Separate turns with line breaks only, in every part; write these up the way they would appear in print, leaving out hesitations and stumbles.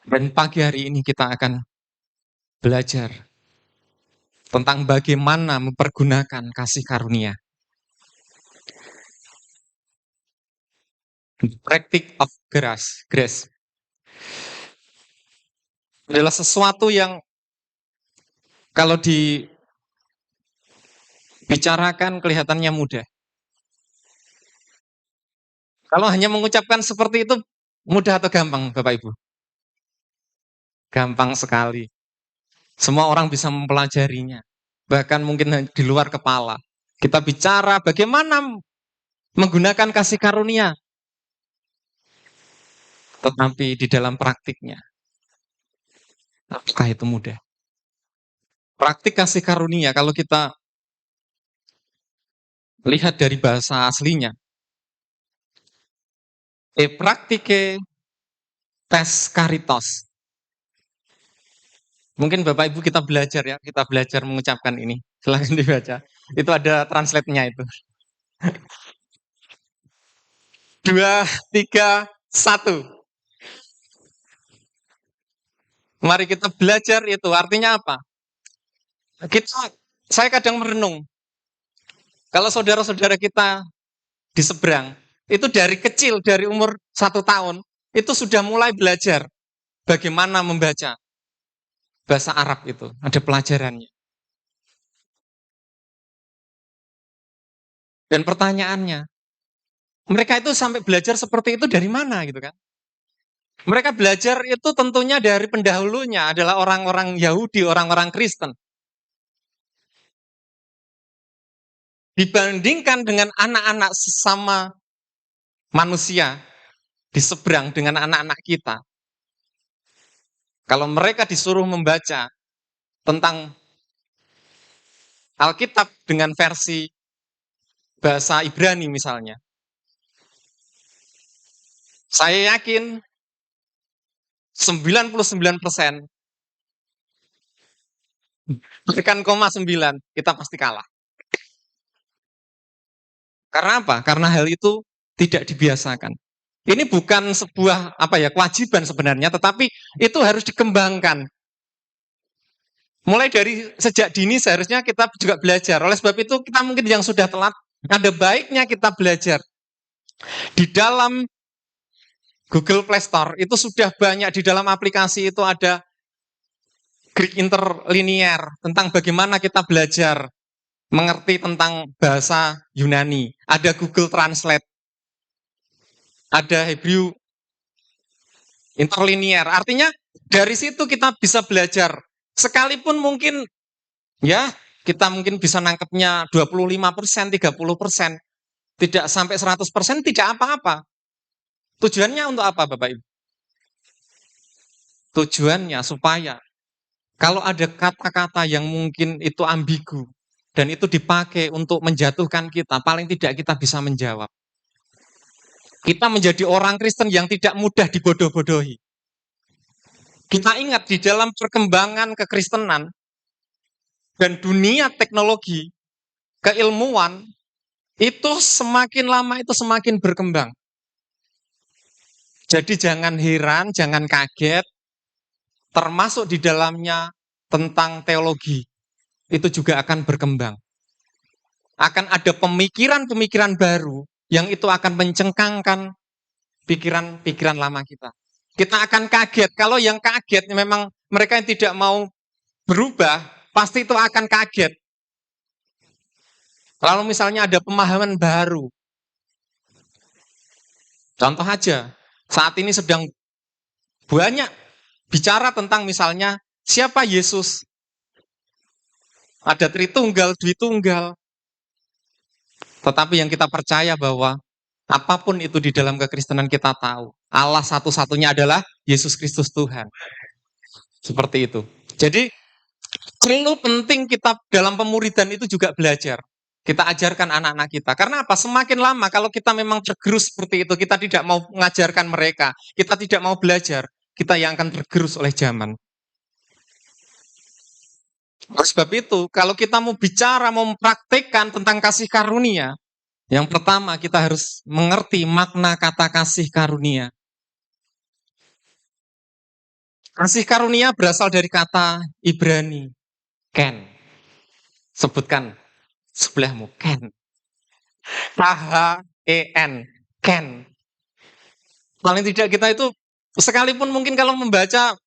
Dan pagi hari ini kita akan belajar tentang bagaimana mempergunakan kasih karunia. Practice of grace adalah sesuatu yang kalau dibicarakan kelihatannya mudah. Kalau hanya mengucapkan seperti itu, mudah atau gampang, Bapak Ibu? Gampang sekali. Semua orang bisa mempelajarinya. Bahkan mungkin di luar kepala. Kita bicara bagaimana menggunakan kasih karunia. Tetapi di dalam praktiknya, apakah itu mudah? Praktik kasih karunia, kalau kita lihat dari bahasa aslinya, praktike tes karitos. Mungkin Bapak Ibu kita belajar mengucapkan ini. Silahkan dibaca. Itu ada translate-nya itu. 2, 3, 1. Mari kita belajar itu. Artinya apa? Saya kadang merenung. Kalau saudara-saudara kita di seberang, itu dari kecil, dari umur 1 tahun, itu sudah mulai belajar bagaimana membaca bahasa Arab itu. Ada pelajarannya. Dan pertanyaannya, mereka itu sampai belajar seperti itu dari mana gitu kan? Mereka belajar itu tentunya dari pendahulunya adalah orang-orang Yahudi, orang-orang Kristen. Dibandingkan dengan anak-anak sesama manusia di seberang dengan anak-anak kita. Kalau mereka disuruh membaca tentang Alkitab dengan versi bahasa Ibrani misalnya, saya yakin 99% berikan 9, kita pasti kalah. Karena apa? Karena hal itu tidak dibiasakan. Ini bukan sebuah kewajiban sebenarnya, tetapi itu harus dikembangkan. Mulai dari sejak dini seharusnya kita juga belajar. Oleh sebab itu kita mungkin yang sudah telat, ada baiknya kita belajar. Di dalam Google Play Store itu sudah banyak, di dalam aplikasi itu ada Greek Interlinear tentang bagaimana kita belajar mengerti tentang bahasa Yunani. Ada Google Translate, ada Hebrew Interlinear. Artinya dari situ kita bisa belajar. Sekalipun mungkin kita mungkin bisa nangkepnya 25%, 30%, tidak sampai 100%, tidak apa-apa. Tujuannya untuk apa, Bapak Ibu? Tujuannya supaya kalau ada kata-kata yang mungkin itu ambigu dan itu dipakai untuk menjatuhkan kita, paling tidak kita bisa menjawab. Kita menjadi orang Kristen yang tidak mudah dibodoh-bodohi. Kita ingat di dalam perkembangan kekristenan dan dunia teknologi, keilmuan, itu semakin lama itu semakin berkembang. Jadi jangan heran, jangan kaget, termasuk di dalamnya tentang teologi, itu juga akan berkembang. Akan ada pemikiran-pemikiran baru yang itu akan mencengkangkan pikiran-pikiran lama kita. Kita akan kaget, kalau yang kaget memang mereka yang tidak mau berubah, pasti itu akan kaget. Lalu misalnya ada pemahaman baru. Contoh aja, saat ini sedang banyak bicara tentang misalnya siapa Yesus. Ada Tritunggal, Dwitunggal. Tetapi yang kita percaya bahwa apapun itu di dalam kekristenan kita tahu, Allah satu-satunya adalah Yesus Kristus Tuhan. Seperti itu. Jadi perlu penting kita dalam pemuridan itu juga belajar. Kita ajarkan anak-anak kita. Karena apa? Semakin lama kalau kita memang tergerus seperti itu, kita tidak mau mengajarkan mereka, kita tidak mau belajar, kita yang akan tergerus oleh zaman. Oleh sebab itu, kalau kita mau bicara, mau mempraktekkan tentang kasih karunia, yang pertama kita harus mengerti makna kata kasih karunia. Kasih karunia berasal dari kata Ibrani, ken. Sebutkan sebelahmu, ken. K-H-E-N, ken. Paling tidak kita itu, sekalipun mungkin kalau membaca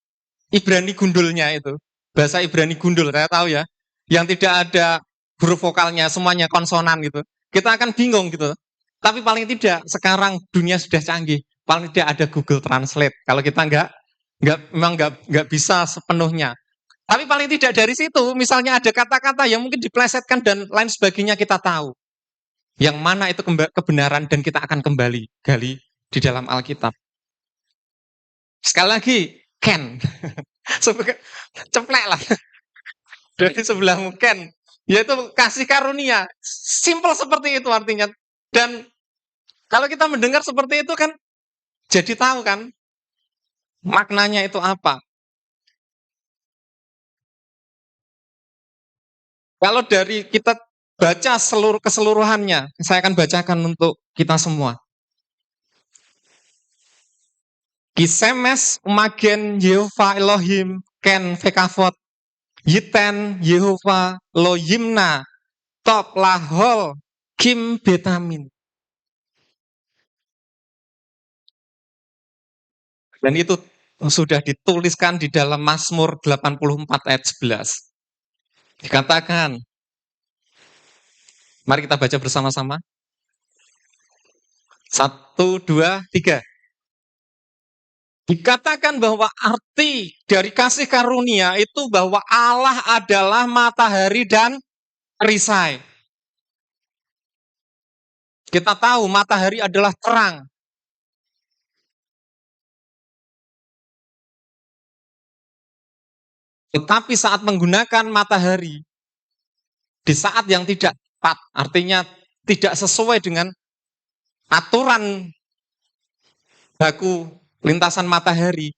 Ibrani gundulnya itu, bahasa Ibrani gundul, saya tahu ya, yang tidak ada huruf vokalnya, semuanya konsonan gitu. Kita akan bingung gitu. Tapi paling tidak sekarang dunia sudah canggih, paling tidak ada Google Translate. Kalau kita memang nggak bisa sepenuhnya. Tapi paling tidak dari situ, misalnya ada kata-kata yang mungkin diplesetkan dan lain sebagainya kita tahu. Yang mana itu kebenaran dan kita akan kembali gali di dalam Alkitab. Sekali lagi, Ken. Ceplek lah. Dari sebelahmu, Ken. Yaitu kasih karunia. Simple seperti itu artinya. Dan kalau kita mendengar seperti itu kan, jadi tahu kan, maknanya itu apa. Kalau dari kita baca keseluruhannya, saya akan bacakan untuk kita semua. Kisemes umagen Yehova Elohim ken vekavot yiten Yehova lo yimna top lahol kim betamin. Dan itu sudah dituliskan di dalam Mazmur 84 ayat 11. Dikatakan, mari kita baca bersama-sama. 1, 2, 3. Dikatakan bahwa arti dari kasih karunia itu bahwa Allah adalah matahari dan perisai. Kita tahu matahari adalah terang. Tetapi saat menggunakan matahari, di saat yang tidak tepat, artinya tidak sesuai dengan aturan baku lintasan matahari,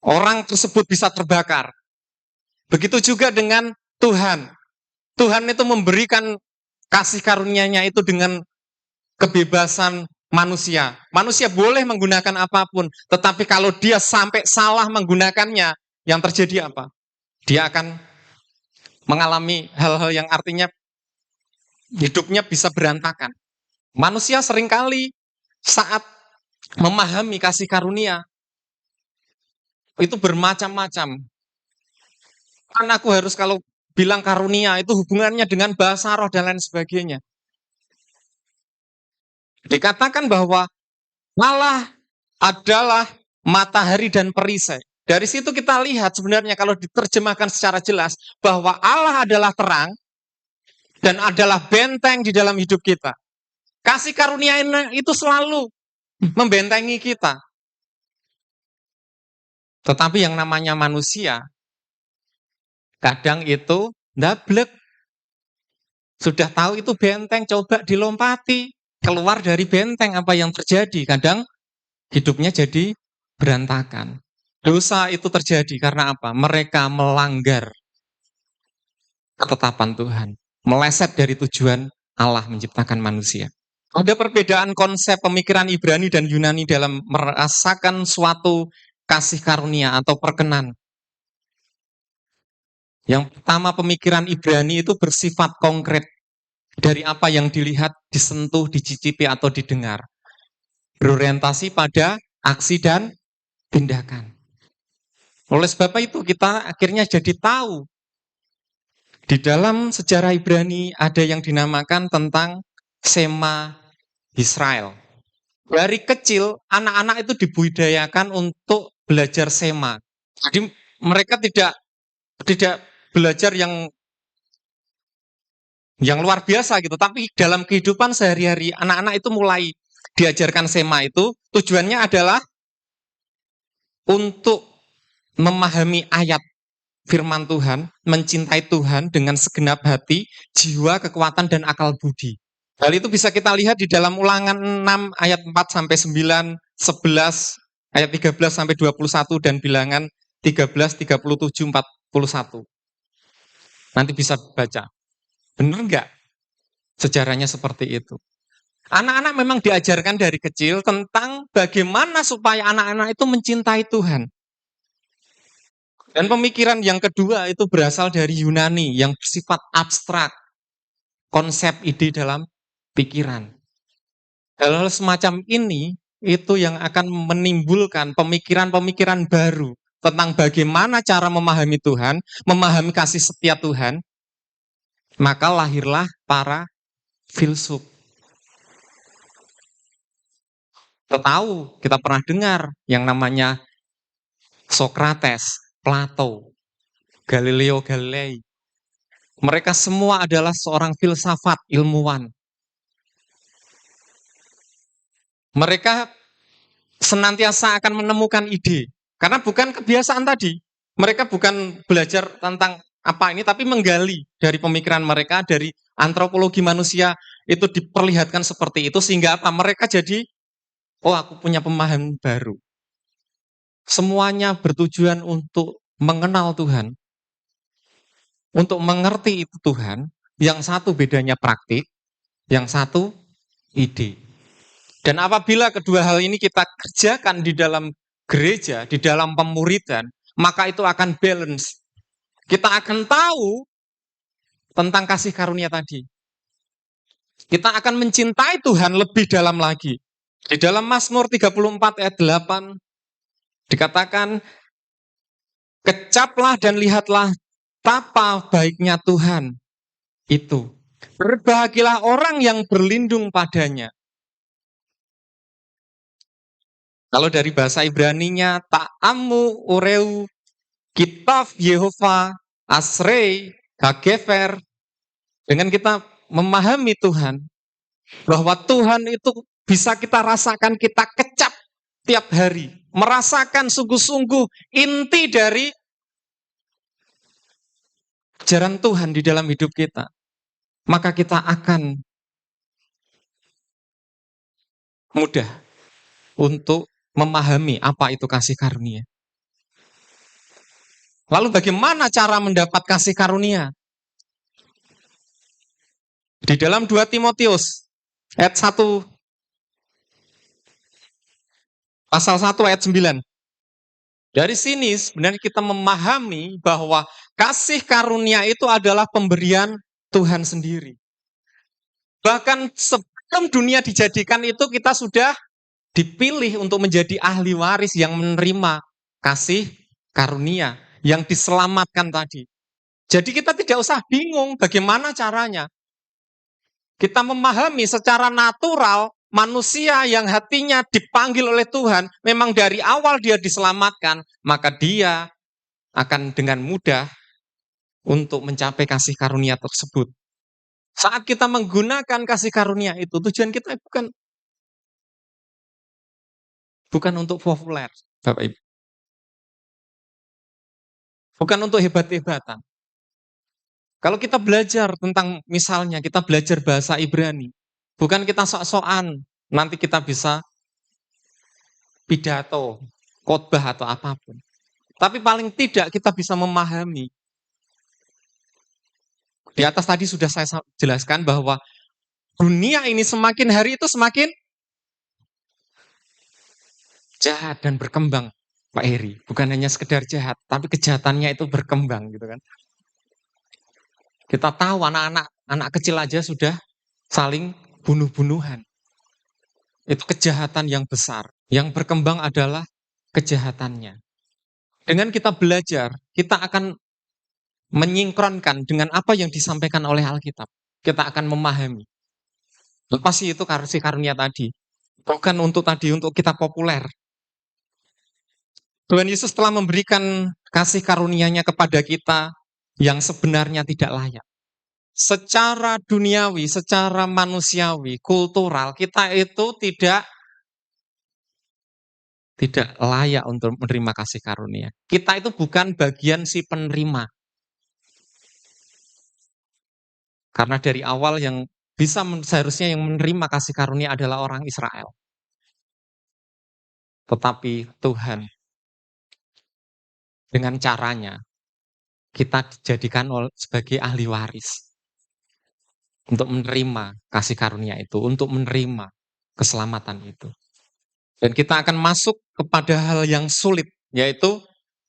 orang tersebut bisa terbakar. Begitu juga dengan Tuhan. Tuhan itu memberikan kasih karunia-Nya itu dengan kebebasan manusia. Manusia boleh menggunakan apapun, tetapi kalau dia sampai salah menggunakannya, yang terjadi apa? Dia akan mengalami hal-hal yang artinya hidupnya bisa berantakan. Manusia seringkali saat memahami kasih karunia, itu bermacam-macam. Kan aku harus kalau bilang karunia, itu hubungannya dengan bahasa roh dan lain sebagainya. Dikatakan bahwa Allah adalah matahari dan perisai. Dari situ kita lihat sebenarnya kalau diterjemahkan secara jelas bahwa Allah adalah terang dan adalah benteng di dalam hidup kita. Kasih karunia itu selalu membentengi kita. Tetapi yang namanya manusia kadang itu ndablek. Sudah tahu itu benteng, coba dilompati. Keluar dari benteng apa yang terjadi? Kadang hidupnya jadi berantakan. Dosa itu terjadi karena apa? Mereka melanggar ketetapan Tuhan, meleset dari tujuan Allah menciptakan manusia. Ada perbedaan konsep pemikiran Ibrani dan Yunani dalam merasakan suatu kasih karunia atau perkenan. Yang pertama, pemikiran Ibrani itu bersifat konkret dari apa yang dilihat, disentuh, dicicipi atau didengar. Berorientasi pada aksi dan tindakan. Oleh sebab itu kita akhirnya jadi tahu di dalam sejarah Ibrani ada yang dinamakan tentang Sema Israel. Dari kecil anak-anak itu dibudidayakan untuk belajar Sema. Jadi mereka tidak belajar yang luar biasa gitu, tapi dalam kehidupan sehari-hari anak-anak itu mulai diajarkan Sema itu tujuannya adalah untuk memahami ayat firman Tuhan, mencintai Tuhan dengan segenap hati, jiwa, kekuatan, dan akal budi. Hal itu bisa kita lihat di dalam Ulangan 6 ayat 4 sampai 9, 11 ayat 13 sampai 21 dan Bilangan 13, 37, 41. Nanti bisa baca. Benar nggak sejarahnya seperti itu? Anak-anak memang diajarkan dari kecil tentang bagaimana supaya anak-anak itu mencintai Tuhan. Dan pemikiran yang kedua itu berasal dari Yunani yang bersifat abstrak, konsep ide dalam pikiran. Hal-hal semacam ini itu yang akan menimbulkan pemikiran-pemikiran baru tentang bagaimana cara memahami Tuhan, memahami kasih setia Tuhan, maka lahirlah para filsuf. Kita tahu, kita pernah dengar yang namanya Socrates, Plato, Galileo Galilei. Mereka semua adalah seorang filsafat, ilmuwan. Mereka senantiasa akan menemukan ide. Karena bukan kebiasaan tadi. Mereka bukan belajar tentang apa ini, tapi menggali dari pemikiran mereka, dari antropologi manusia, itu diperlihatkan seperti itu, sehingga apa? Mereka jadi, oh aku punya pemahaman baru. Semuanya bertujuan untuk mengenal Tuhan, untuk mengerti itu Tuhan. Yang satu bedanya praktik, yang satu ide. Dan apabila kedua hal ini kita kerjakan di dalam gereja, di dalam pemuridan, maka itu akan balance. Kita akan tahu tentang kasih karunia tadi. Kita akan mencintai Tuhan lebih dalam lagi. Di dalam Mazmur 34 ayat 8 dikatakan, kecaplah dan lihatlah betapa baiknya Tuhan itu. Berbahagialah orang yang berlindung padanya. Kalau dari bahasa Ibraninya, ta'amu ureu kitaf Yehova asrei hagefer. Dengan kita memahami Tuhan, bahwa Tuhan itu bisa kita rasakan, kita kecap tiap hari. Merasakan sungguh-sungguh inti dari ajaran Tuhan di dalam hidup kita. Maka kita akan mudah untuk memahami apa itu kasih karunia. Lalu bagaimana cara mendapat kasih karunia? Di dalam 2 Timotius ayat 1 pasal 1 ayat 9. Dari sini sebenarnya kita memahami bahwa kasih karunia itu adalah pemberian Tuhan sendiri. Bahkan sebelum dunia dijadikan itu kita sudah dipilih untuk menjadi ahli waris yang menerima kasih karunia, yang diselamatkan tadi. Jadi kita tidak usah bingung bagaimana caranya. Kita memahami secara natural manusia yang hatinya dipanggil oleh Tuhan, memang dari awal dia diselamatkan, maka dia akan dengan mudah untuk mencapai kasih karunia tersebut. Saat kita menggunakan kasih karunia itu, tujuan kita bukan untuk populer, Bapak Ibu. Bukan untuk hebat-hebatan. Kalau kita belajar tentang, misalnya kita belajar bahasa Ibrani, bukan kita sok-sokan, nanti kita bisa pidato, khotbah atau apapun. Tapi paling tidak kita bisa memahami. Di atas tadi sudah saya jelaskan bahwa dunia ini semakin hari itu semakin jahat dan berkembang, Pak Heri. Bukan hanya sekedar jahat, tapi kejahatannya itu berkembang gitu kan. Kita tahu anak kecil aja sudah saling bunuh-bunuhan. Itu kejahatan yang besar. Yang berkembang adalah kejahatannya. Dengan kita belajar, kita akan menyingkronkan dengan apa yang disampaikan oleh Alkitab. Kita akan memahami. Lepas itu kasih karunia tadi. Bukan untuk kita populer. Tuhan Yesus telah memberikan kasih karunia-Nya kepada kita yang sebenarnya tidak layak. Secara duniawi, secara manusiawi, kultural, kita itu tidak layak untuk menerima kasih karunia. Kita itu bukan bagian si penerima. Karena dari awal yang seharusnya yang menerima kasih karunia adalah orang Israel. Tetapi Tuhan dengan caranya kita dijadikan sebagai ahli waris untuk menerima kasih karunia itu, untuk menerima keselamatan itu. Dan kita akan masuk kepada hal yang sulit, yaitu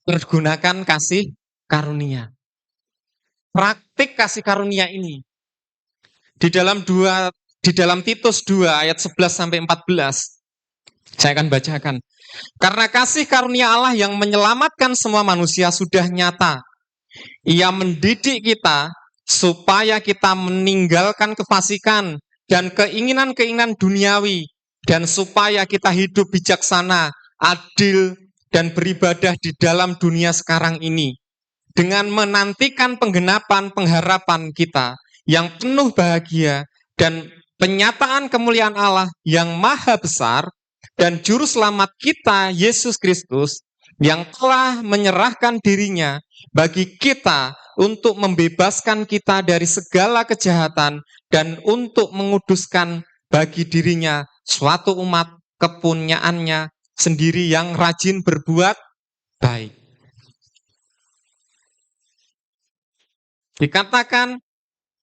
Pergunakan kasih karunia. Praktik kasih karunia ini di dalam Titus 2 ayat 11 sampai 14. Saya akan bacakan. Karena kasih karunia Allah yang menyelamatkan semua manusia sudah nyata. Ia mendidik kita supaya kita meninggalkan kefasikan dan keinginan-keinginan duniawi, dan supaya kita hidup bijaksana, adil, dan beribadah di dalam dunia sekarang ini, dengan menantikan penggenapan pengharapan kita yang penuh bahagia dan penyataan kemuliaan Allah yang maha besar dan juru selamat kita, Yesus Kristus, yang telah menyerahkan dirinya bagi kita untuk membebaskan kita dari segala kejahatan dan untuk menguduskan bagi dirinya suatu umat kepunyaannya sendiri yang rajin berbuat baik. Dikatakan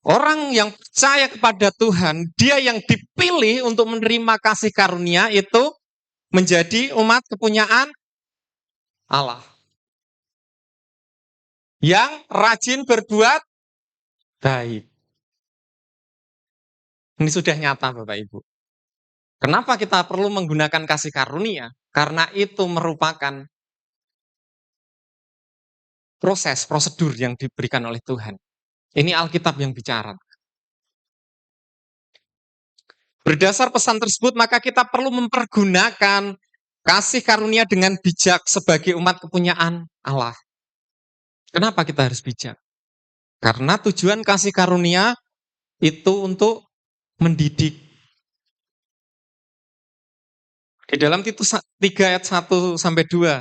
orang yang percaya kepada Tuhan, dia yang dipilih untuk menerima kasih karunia itu menjadi umat kepunyaan Allah. Yang rajin berbuat baik. Ini sudah nyata Bapak Ibu. Kenapa kita perlu menggunakan kasih karunia? Karena itu merupakan proses, prosedur yang diberikan oleh Tuhan. Ini Alkitab yang bicara. Berdasar pesan tersebut, maka kita perlu mempergunakan kasih karunia dengan bijak sebagai umat kepunyaan Allah. Kenapa kita harus bijak? Karena tujuan kasih karunia itu untuk mendidik. Di dalam Titus 3 ayat 1 sampai 2.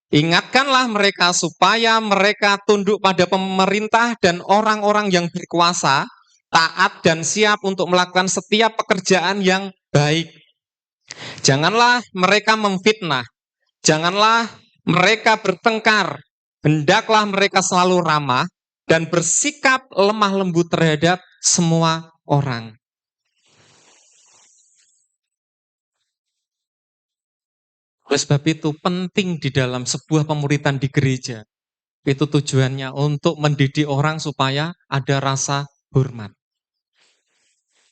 Ingatkanlah mereka supaya mereka tunduk pada pemerintah dan orang-orang yang berkuasa, taat dan siap untuk melakukan setiap pekerjaan yang baik. Janganlah mereka memfitnah, janganlah mereka bertengkar, hendaklah mereka selalu ramah dan bersikap lemah lembut terhadap semua orang. Oleh sebab itu penting di dalam sebuah pemuritan di gereja. Itu tujuannya untuk mendidik orang supaya ada rasa hormat.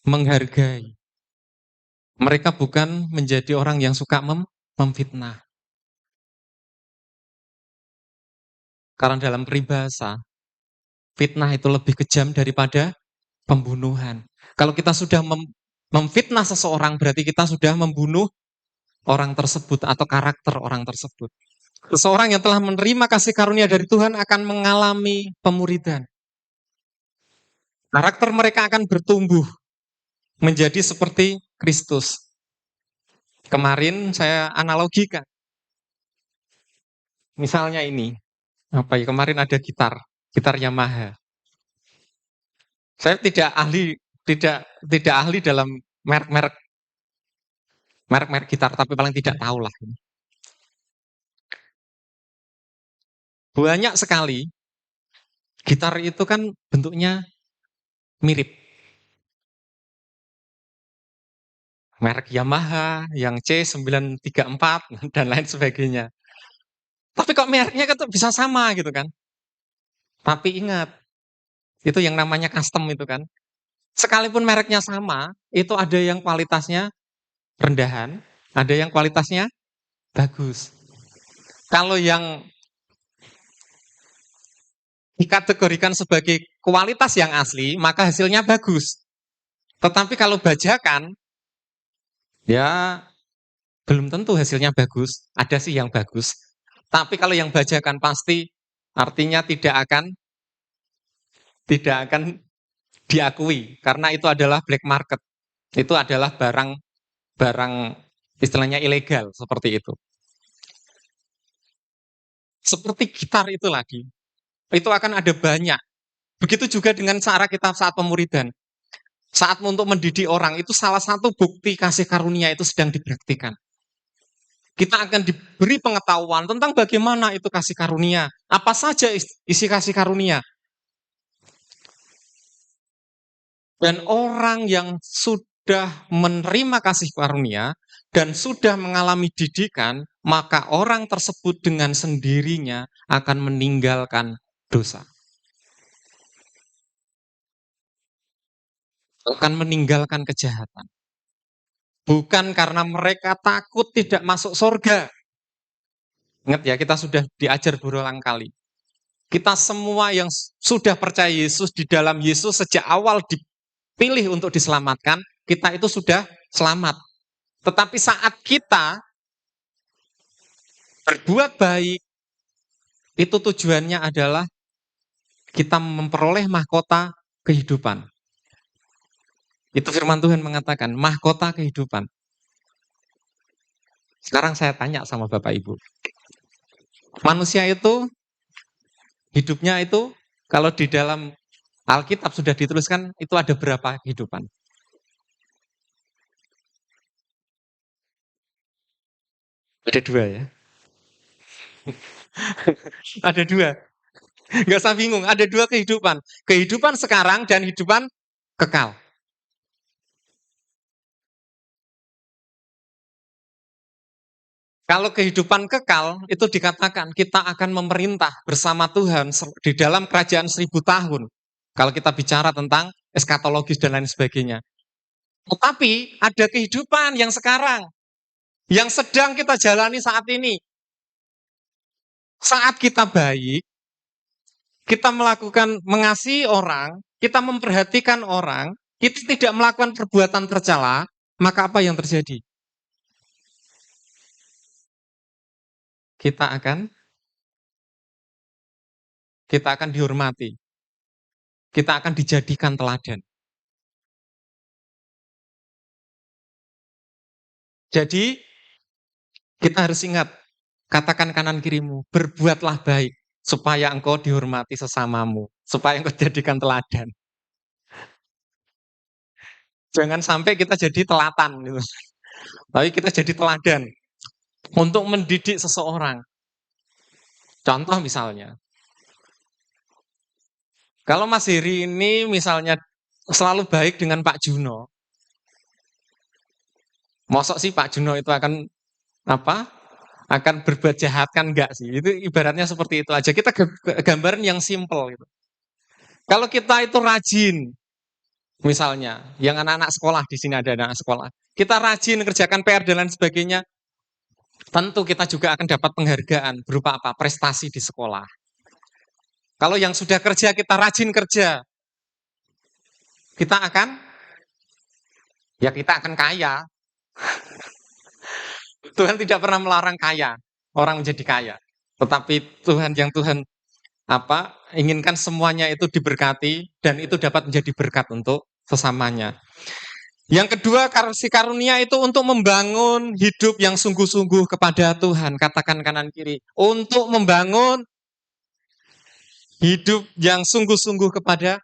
Menghargai. Mereka bukan menjadi orang yang suka memfitnah. Karena dalam peribahasa, fitnah itu lebih kejam daripada pembunuhan. Kalau kita sudah memfitnah seseorang, berarti kita sudah membunuh orang tersebut atau karakter orang tersebut. Seseorang yang telah menerima kasih karunia dari Tuhan akan mengalami pemuridan. Karakter mereka akan bertumbuh menjadi seperti Kristus. Kemarin saya analogikan. Misalnya ini, kemarin ada gitar Yamaha. Saya tidak ahli dalam merek gitar, tapi paling tidak tahulah. Banyak sekali gitar itu kan bentuknya mirip. Merek Yamaha, yang C934 dan lain sebagainya. Tapi kok mereknya kan bisa sama gitu kan? Tapi ingat, itu yang namanya custom itu kan. Sekalipun mereknya sama, itu ada yang kualitasnya rendahan, ada yang kualitasnya bagus. Kalau yang dikategorikan sebagai kualitas yang asli, maka hasilnya bagus. Tetapi kalau bajakan, ya belum tentu hasilnya bagus. Ada sih yang bagus. Tapi kalau yang bajakan pasti artinya tidak akan diakui karena itu adalah black market. Itu adalah barang istilahnya ilegal seperti itu. Seperti gitar itu lagi. Itu akan ada banyak. Begitu juga dengan cara kita saat pemuridan. Saat untuk mendidik orang, itu salah satu bukti kasih karunia itu sedang dipraktikkan. Kita akan diberi pengetahuan tentang bagaimana itu kasih karunia. Apa saja isi kasih karunia. Dan orang yang sudah menerima kasih karunia, dan sudah mengalami didikan, maka orang tersebut dengan sendirinya akan meninggalkan dosa. Akan meninggalkan kejahatan. Bukan karena mereka takut tidak masuk surga. Ingat ya, kita sudah diajar berulang kali. Kita semua yang sudah percaya Yesus, di dalam Yesus sejak awal dipilih untuk diselamatkan, kita itu sudah selamat. Tetapi saat kita berbuat baik, itu tujuannya adalah kita memperoleh mahkota kehidupan. Itu firman Tuhan mengatakan, mahkota kehidupan. Sekarang saya tanya sama Bapak Ibu. Manusia itu, hidupnya itu, kalau di dalam Alkitab sudah dituliskan, itu ada berapa kehidupan? Ada 2 ya? Ada 2. Nggak usah bingung, ada 2 kehidupan. Kehidupan sekarang dan kehidupan kekal. Kalau kehidupan kekal, itu dikatakan kita akan memerintah bersama Tuhan di dalam kerajaan 1000 tahun. Kalau kita bicara tentang eskatologis dan lain sebagainya. Tetapi ada kehidupan yang sekarang, yang sedang kita jalani saat ini. Saat kita baik, kita mengasihi orang, kita memperhatikan orang, kita tidak melakukan perbuatan tercela, maka apa yang terjadi? Kita akan dihormati. Kita akan dijadikan teladan. Jadi, kita harus ingat, katakan kanan kirimu, berbuatlah baik, supaya engkau dihormati sesamamu, supaya engkau dijadikan teladan. Jangan sampai kita jadi telatan, gitu. Tapi kita jadi teladan untuk mendidik seseorang. Contoh misalnya, kalau Mas Heri ini misalnya selalu baik dengan Pak Juno, mosok sih Pak Juno itu akan apa? Akan berbuat jahat, kan enggak sih? Itu ibaratnya seperti itu aja. Kita gambaran yang simple gitu. Kalau kita itu rajin, misalnya, yang anak-anak sekolah, di sini ada anak sekolah, kita rajin kerjakan PR dan lain sebagainya, tentu kita juga akan dapat penghargaan berupa apa? Prestasi di sekolah. Kalau yang sudah kerja, kita rajin kerja, kita akan kaya. Tuhan tidak pernah melarang kaya, orang menjadi kaya. Tetapi Tuhan inginkan semuanya itu diberkati dan itu dapat menjadi berkat untuk sesamanya. Yang kedua, kasih karunia itu untuk membangun hidup yang sungguh-sungguh kepada Tuhan. Katakan kanan kiri, untuk membangun hidup yang sungguh-sungguh kepada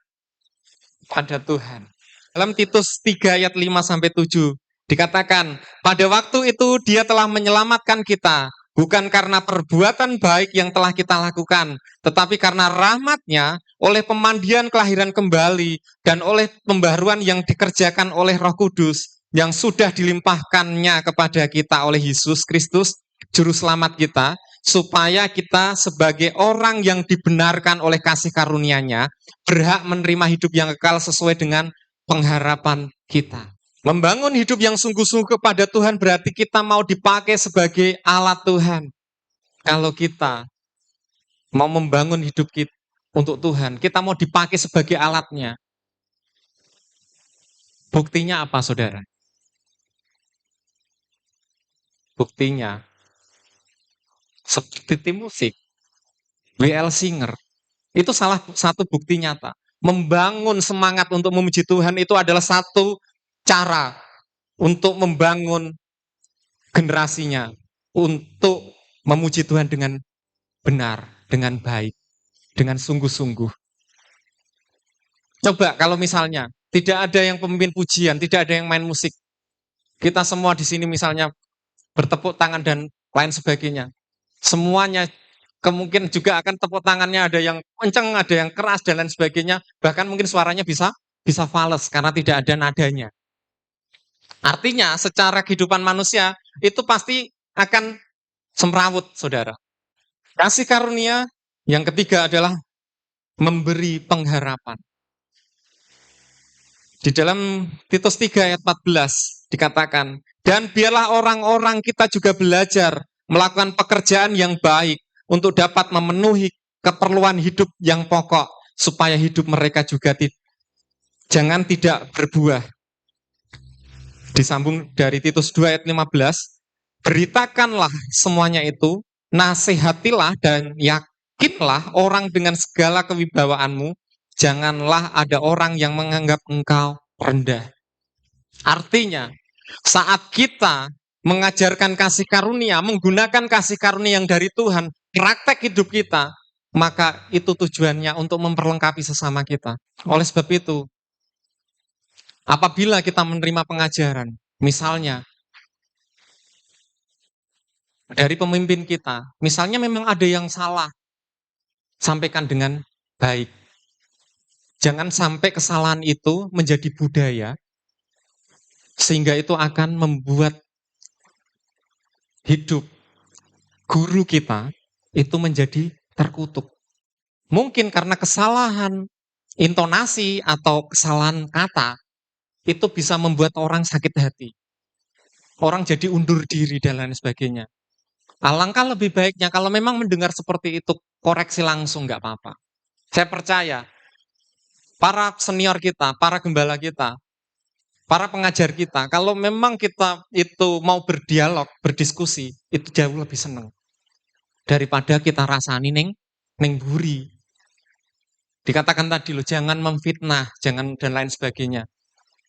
Tuhan. Dalam Titus 3 ayat 5-7 dikatakan, pada waktu itu dia telah menyelamatkan kita, bukan karena perbuatan baik yang telah kita lakukan, tetapi karena rahmat-Nya oleh pemandian kelahiran kembali dan oleh pembaharuan yang dikerjakan oleh Roh Kudus yang sudah dilimpahkannya kepada kita oleh Yesus Kristus, Juru Selamat kita, supaya kita sebagai orang yang dibenarkan oleh kasih karunia-Nya berhak menerima hidup yang kekal sesuai dengan pengharapan kita. Membangun hidup yang sungguh-sungguh kepada Tuhan berarti kita mau dipakai sebagai alat Tuhan. Kalau kita mau membangun hidup kita untuk Tuhan, kita mau dipakai sebagai alatnya. Buktinya apa, saudara? Buktinya seperti tim musik, W.L. Singer, itu salah satu bukti nyata. Membangun semangat untuk memuji Tuhan itu adalah satu cara untuk membangun generasinya, untuk memuji Tuhan dengan benar, dengan baik, dengan sungguh-sungguh. Coba kalau misalnya tidak ada yang pemimpin pujian, tidak ada yang main musik, kita semua di sini misalnya bertepuk tangan dan lain sebagainya, semuanya kemungkinan juga akan tepuk tangannya ada yang kenceng, ada yang keras dan lain sebagainya, bahkan mungkin suaranya bisa fales karena tidak ada nadanya. Artinya secara kehidupan manusia itu pasti akan semrawut, saudara. Kasih karunia yang ketiga adalah memberi pengharapan. Di dalam Titus 3 ayat 14 dikatakan, dan biarlah orang-orang kita juga belajar melakukan pekerjaan yang baik untuk dapat memenuhi keperluan hidup yang pokok, supaya hidup mereka juga jangan tidak berbuah. Disambung dari Titus 2 ayat 15, beritakanlah semuanya itu, nasihatilah dan yakinlah orang dengan segala kewibawaanmu, janganlah ada orang yang menganggap engkau rendah. Artinya, saat kita mengajarkan kasih karunia, menggunakan kasih karunia yang dari Tuhan, praktek hidup kita, maka itu tujuannya untuk memperlengkapi sesama kita. Oleh sebab itu, apabila kita menerima pengajaran, misalnya dari pemimpin kita, misalnya memang ada yang salah, sampaikan dengan baik. Jangan sampai kesalahan itu menjadi budaya, sehingga itu akan membuat hidup guru kita itu menjadi terkutuk. Mungkin karena kesalahan intonasi atau kesalahan kata, itu bisa membuat orang sakit hati. Orang jadi undur diri dan lain sebagainya. Alangkah lebih baiknya kalau memang mendengar seperti itu, koreksi langsung, nggak apa-apa. Saya percaya, para senior kita, para gembala kita, para pengajar kita, kalau memang kita itu mau berdialog, berdiskusi, itu jauh lebih senang. Daripada kita rasani neng buri. Dikatakan tadi loh, jangan memfitnah, jangan dan lain sebagainya.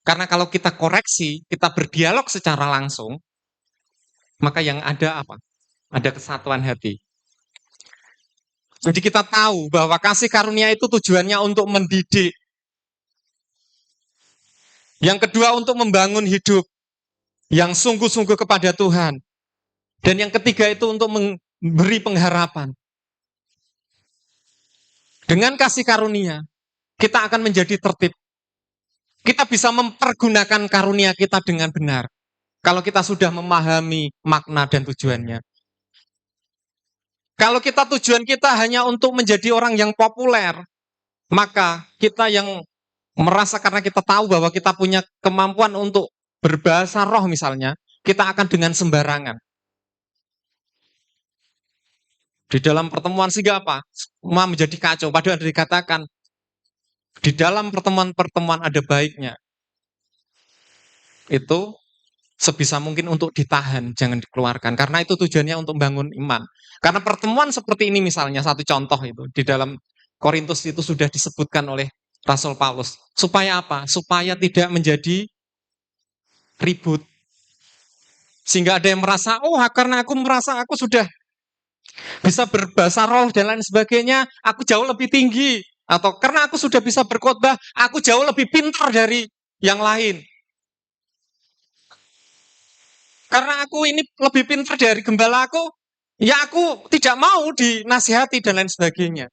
Karena kalau kita koreksi, kita berdialog secara langsung, maka yang ada apa? Ada kesatuan hati. Jadi kita tahu bahwa kasih karunia itu tujuannya untuk mendidik. Yang kedua untuk membangun hidup yang sungguh-sungguh kepada Tuhan. Dan yang ketiga itu untuk memberi pengharapan. Dengan kasih karunia, kita akan menjadi tertib. Kita bisa mempergunakan karunia kita dengan benar. Kalau kita sudah memahami makna dan tujuannya. Kalau tujuan kita hanya untuk menjadi orang yang populer, maka kita yang merasa karena kita tahu bahwa kita punya kemampuan untuk berbahasa roh misalnya, kita akan dengan sembarangan. Di dalam pertemuan sehingga apa? Semua menjadi kacau. Padahal dikatakan, di dalam pertemuan-pertemuan ada baiknya. Itu sebisa mungkin untuk ditahan, jangan dikeluarkan. Karena itu tujuannya untuk membangun iman. Karena pertemuan seperti ini misalnya, satu contoh itu, di dalam Korintus itu sudah disebutkan oleh Rasul Paulus. Supaya apa? Supaya tidak menjadi ribut. Sehingga ada yang merasa, oh karena aku merasa aku sudah bisa berbahasa roh dan lain sebagainya, aku jauh lebih tinggi. Atau karena aku sudah bisa berkhotbah, aku jauh lebih pintar dari yang lain. Karena aku ini lebih pintar dari gembala aku, ya aku tidak mau dinasihati dan lain sebagainya.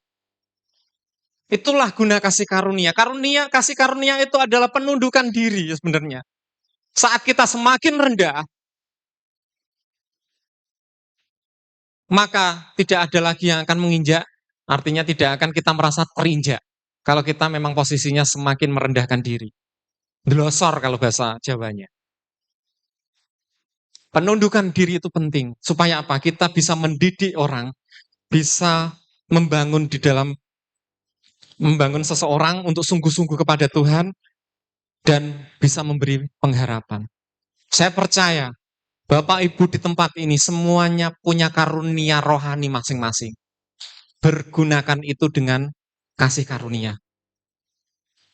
Itulah guna kasih karunia. Kasih karunia itu adalah penundukan diri sebenarnya. Saat kita semakin rendah, maka tidak ada lagi yang akan menginjak, artinya tidak akan kita merasa terinjak. Kalau kita memang posisinya semakin merendahkan diri. Delosor kalau bahasa Jawanya. Penundukan diri itu penting. Supaya apa? Kita bisa mendidik orang, bisa membangun seseorang untuk sungguh-sungguh kepada Tuhan, dan bisa memberi pengharapan. Saya percaya, Bapak Ibu di tempat ini semuanya punya karunia rohani masing-masing. Bergunakan itu dengan kasih karunia.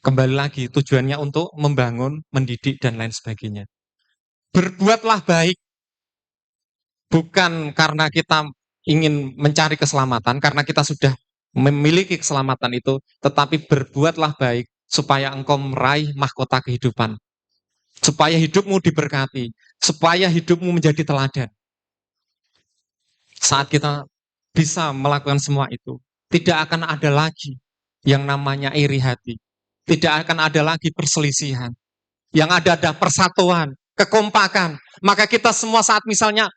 Kembali lagi, tujuannya untuk membangun, mendidik, dan lain sebagainya. Berbuatlah baik. Bukan karena kita ingin mencari keselamatan, karena kita sudah memiliki keselamatan itu, tetapi berbuatlah baik supaya engkau meraih mahkota kehidupan. Supaya hidupmu diberkati, supaya hidupmu menjadi teladan. Saat kita bisa melakukan semua itu, tidak akan ada lagi yang namanya iri hati. Tidak akan ada lagi perselisihan. Yang ada persatuan. kekompakan. Maka kita semua saat misalnya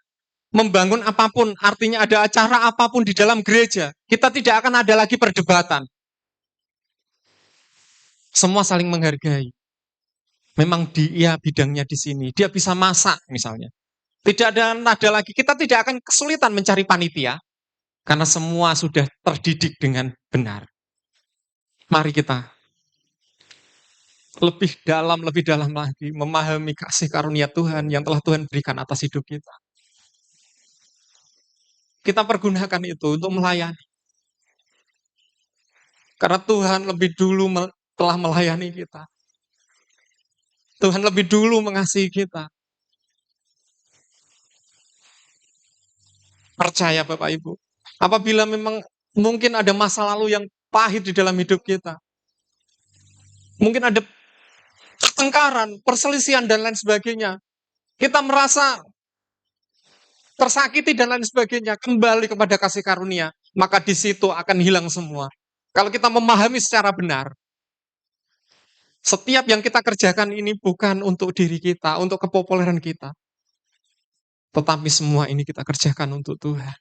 membangun apapun, artinya ada acara apapun di dalam gereja, kita tidak akan ada lagi perdebatan. Semua saling menghargai. Memang dia bidangnya di sini, dia bisa masak misalnya. Tidak ada lagi, kita tidak akan kesulitan mencari panitia, karena semua sudah terdidik dengan benar. Mari kita lebih dalam lagi memahami kasih karunia Tuhan yang telah Tuhan berikan atas hidup kita. Kita pergunakan itu untuk melayani. Karena Tuhan lebih dulu telah melayani kita. Tuhan lebih dulu mengasihi kita. Percaya Bapak Ibu. Apabila memang mungkin ada masa lalu yang pahit di dalam hidup kita. Mungkin ada pertengkaran, perselisihan, dan lain sebagainya. Kita merasa tersakiti dan lain sebagainya. Kembali kepada kasih karunia. Maka di situ akan hilang semua. Kalau kita memahami secara benar, setiap yang kita kerjakan ini bukan untuk diri kita, untuk kepopuleran kita. Tetapi semua ini kita kerjakan untuk Tuhan.